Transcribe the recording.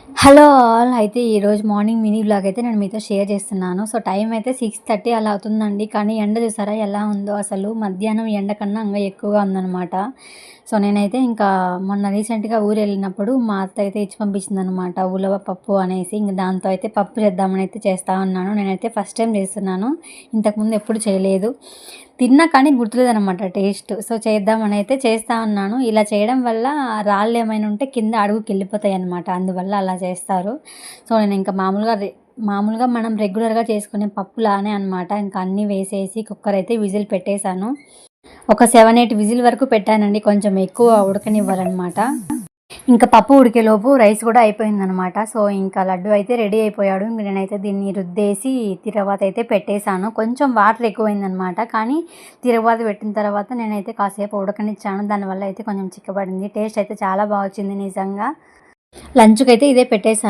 Hello all. అయితే ఈరోజు morning mini vlog అయితే నేను మీతో షేర్ చేస్తున్నాను. సో, టైం అయితే 6:30 అలా అవుతుందండి. కానీ ఎండ చూసారా ఎలా ఉందో అసలు. మధ్యాహ్నం ఎండ కన్నా ఇంగా ఎక్కువగా ఉందనమాట. సో, నేనైతే ఇంకా మొన్న రీసెంట్‌గా ఊరెళ్ళినప్పుడు మా అత్త అయితే ఇచ్చి పంపించిందనమాట. ఉలవ పప్పు అనేసి. ఇంక దాంతో అయితే పప్పు చేద్దామని అయితే చేస్తా ఉన్నాను. నేనైతే ఫస్ట్ టైం చేస్తున్నాను. ఇంతకుముందు ఎప్పుడు చేయలేదు. తిన్నా కానీ గుర్తులేదనమాట టేస్ట్. సో, చేద్దామని అయితే చేస్తా ఉన్నాను. ఇలా చేయడం వల్ల రాళ్ళేమైనా ఉంటే కింద అడుగుకెళ్ళిపోతాయన్నమాట. అందువల్ల అలా చేస్తారు. సో, నేను ఇంకా మామూలుగా మనం రెగ్యులర్‌గా చేసుకునే పప్పులానే అనమాట. ఇంకా అన్నీ వేసేసి కుక్కర్ అయితే విజిల్ పెట్టేశాను. ఒక 7, 8 విజిల్ వరకు పెట్టానండి. కొంచెం ఎక్కువ ఉడకనివ్వాలనమాట. ఇంకా పప్పు ఉడికేలోపు రైస్ కూడా అయిపోయిందనమాట. సో, ఇంకా లడ్డు అయితే రెడీ అయిపోయాడు. ఇంక నేనైతే దీన్ని రుద్దేసి తిరవాత అయితే పెట్టేశాను. కొంచెం వాటర్ ఎక్కువైందనమాట. కానీ తిరవాత పెట్టిన తర్వాత నేనైతే కాసేపు ఉడకనిచ్చాను. దానివల్ల అయితే కొంచెం చిక్కబడింది. టేస్ట్ అయితే చాలా బాగా వచ్చింది నిజంగా. లంచ్‌కైతే ఇదే పెట్టేశాను.